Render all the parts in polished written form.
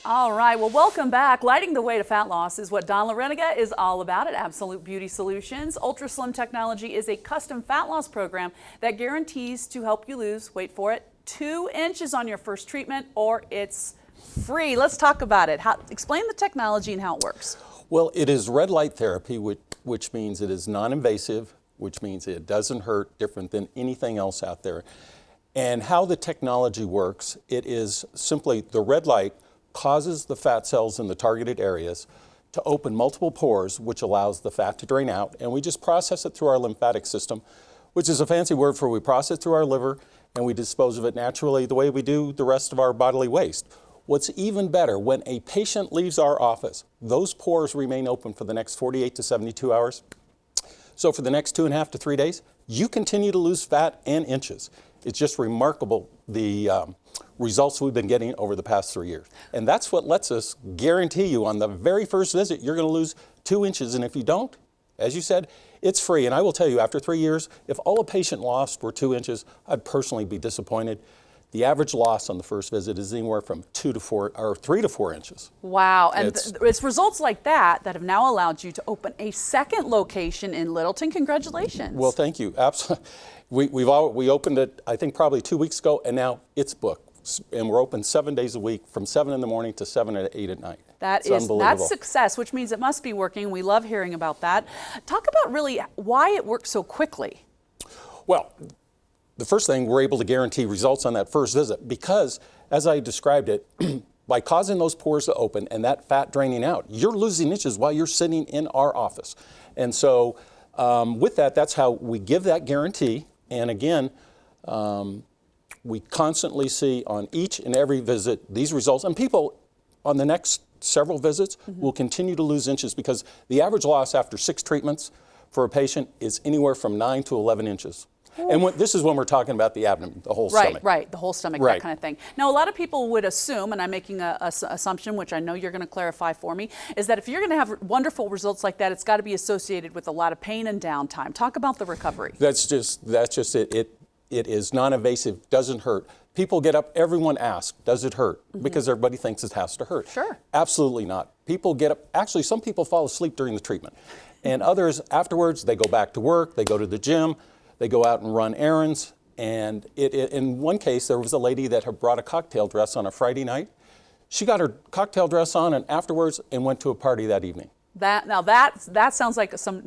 All right, well, welcome back. Lighting the way to fat loss is what Don Lareniga is all about at Absolute Beauty Solutions. Ultra Slim Technology is a custom fat loss program that guarantees to help you lose, wait for it, 2 inches on your first treatment, or it's free. Let's talk about it. Explain the technology and how it works. Well, it is red light therapy, which means it is non-invasive, which means it doesn't hurt, different than anything else out there. And how the technology works, it is simply the red light causes the fat cells in the targeted areas to open multiple pores, which allows the fat to drain out, and we just process it through our lymphatic system, which is a fancy word for we process through our liver and we dispose of it naturally the way we do the rest of our bodily waste. What's even better, when a patient leaves our office, those pores remain open for the next 48 to 72 hours. So for the next 2.5 to 3 days, you continue to lose fat and inches. It's just remarkable the results we've been getting over the past 3 years. And that's what lets us guarantee you on the very first visit, you're going to lose 2 inches. And if you don't, as you said, it's free. And I will tell you, after 3 years, if all a patient lost were 2 inches, I'd personally be disappointed. The average loss on the first visit is anywhere from 2 to 4 or 3 to 4 inches. Wow, and it's results like that that have now allowed you to open a second location in Littleton. Congratulations. Well, thank you. Absolutely. We opened it, I think, probably 2 weeks ago, and now it's booked. And we're open 7 days a week from 7 in the morning to 7 or 8 at night. That's success, which means it must be working. We love hearing about that. Talk about really why it works so quickly. Well, the first thing, we're able to guarantee results on that first visit because, as I described it, by causing those pores to open and that fat draining out, you're losing inches while you're sitting in our office. And so with that, that's how we give that guarantee. And again, we constantly see on each and every visit these results. And people on the next several visits will continue to lose inches because the average loss after 6 treatments for a patient is anywhere from 9 to 11 inches. And this is when we're talking about the abdomen, the whole stomach. Right, the whole stomach, that kind of thing. Now, a lot of people would assume, and I'm making an assumption, which I know you're going to clarify for me, is that if you're going to have wonderful results like that, it's got to be associated with a lot of pain and downtime. Talk about the recovery. That's just it. It is non-invasive, doesn't hurt. People get up, everyone asks, does it hurt? Because everybody thinks it has to hurt. Sure. Absolutely not. People get up, actually some people fall asleep during the treatment. And others afterwards, they go back to work, they go to the gym, they go out and run errands. And in one case, there was a lady that had brought a cocktail dress on a Friday night. She got her cocktail dress on and afterwards and went to a party that evening. That sounds like some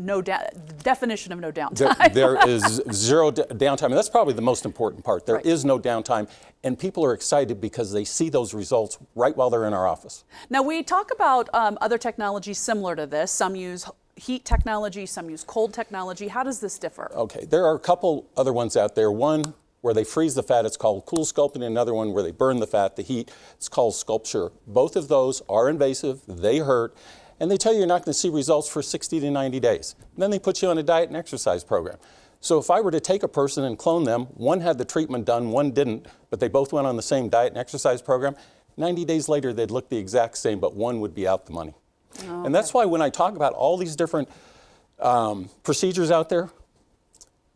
definition of no downtime. There is zero downtime, and that's probably the most important part. There is no downtime, and people are excited because they see those results right while they're in our office. Now, we talk about other technologies similar to this. Some use heat technology, some use cold technology. How does this differ? Okay, there are a couple other ones out there. One where they freeze the fat, it's called cool sculpting, and another one where they burn the fat, the heat, it's called sculpture. Both of those are invasive, they hurt, and they tell you you're not going to see results for 60 to 90 days. And then they put you on a diet and exercise program. So if I were to take a person and clone them, one had the treatment done, one didn't, but they both went on the same diet and exercise program, 90 days later they'd look the exact same, but one would be out the money. Oh, and that's why when I talk about all these different procedures out there,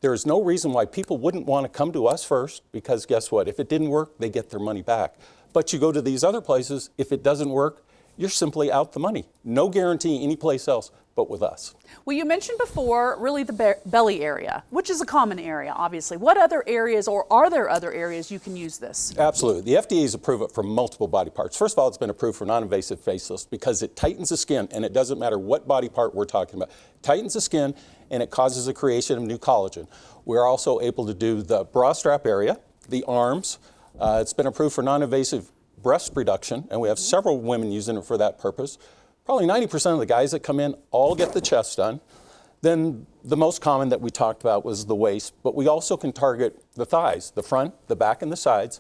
there is no reason why people wouldn't want to come to us first, because guess what? If it didn't work, they get their money back. But you go to these other places, if it doesn't work, you're simply out the money. No guarantee anyplace else but with us. Well, you mentioned before really the belly area, which is a common area, obviously. What other areas, or are there other areas you can use this? Absolutely. The FDA has approved it for multiple body parts. First of all, it's been approved for non-invasive facelifts because it tightens the skin, and it doesn't matter what body part we're talking about. It tightens the skin, and it causes the creation of new collagen. We're also able to do the bra strap area, the arms. It's been approved for non-invasive breast reduction, and we have several women using it for that purpose. Probably 90% of the guys that come in all get the chest done. Then the most common that we talked about was the waist, but we also can target the thighs, the front, the back, and the sides,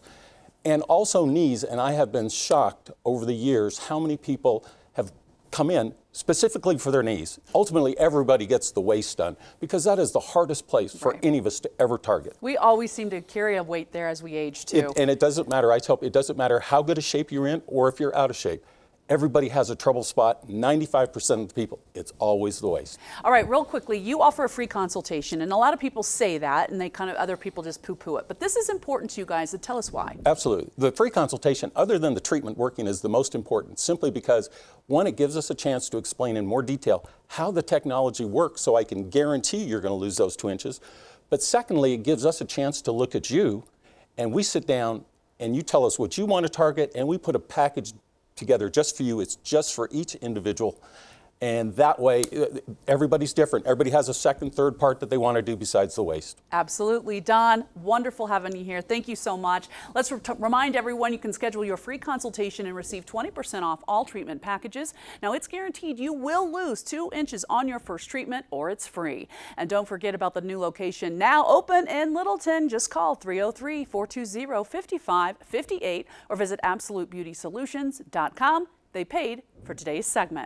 and also knees. And I have been shocked over the years how many people have come in specifically for their knees. Ultimately, everybody gets the waist done because that is the hardest place for any of us to ever target. We always seem to carry a weight there as we age too. And it doesn't matter, I tell you, it doesn't matter how good a shape you're in or if you're out of shape. Everybody has a trouble spot. 95% of the people, it's always the waist. All right, real quickly, you offer a free consultation, and a lot of people say that, and other people just poo-poo it. But this is important to you guys, so tell us why. Absolutely. The free consultation, other than the treatment working, is the most important, simply because, one, it gives us a chance to explain in more detail how the technology works, so I can guarantee you're going to lose those 2 inches. But secondly, it gives us a chance to look at you, and we sit down and you tell us what you want to target, and we put a package together just for you. It's just for each individual. And that way, everybody's different. Everybody has a second, third part that they want to do besides the waist. Absolutely. Don, wonderful having you here. Thank you so much. Let's remind everyone you can schedule your free consultation and receive 20% off all treatment packages. Now, it's guaranteed you will lose 2 inches on your first treatment, or it's free. And don't forget about the new location now open in Littleton. Just call 303-420-5558 or visit AbsoluteBeautySolutions.com. They paid for today's segment.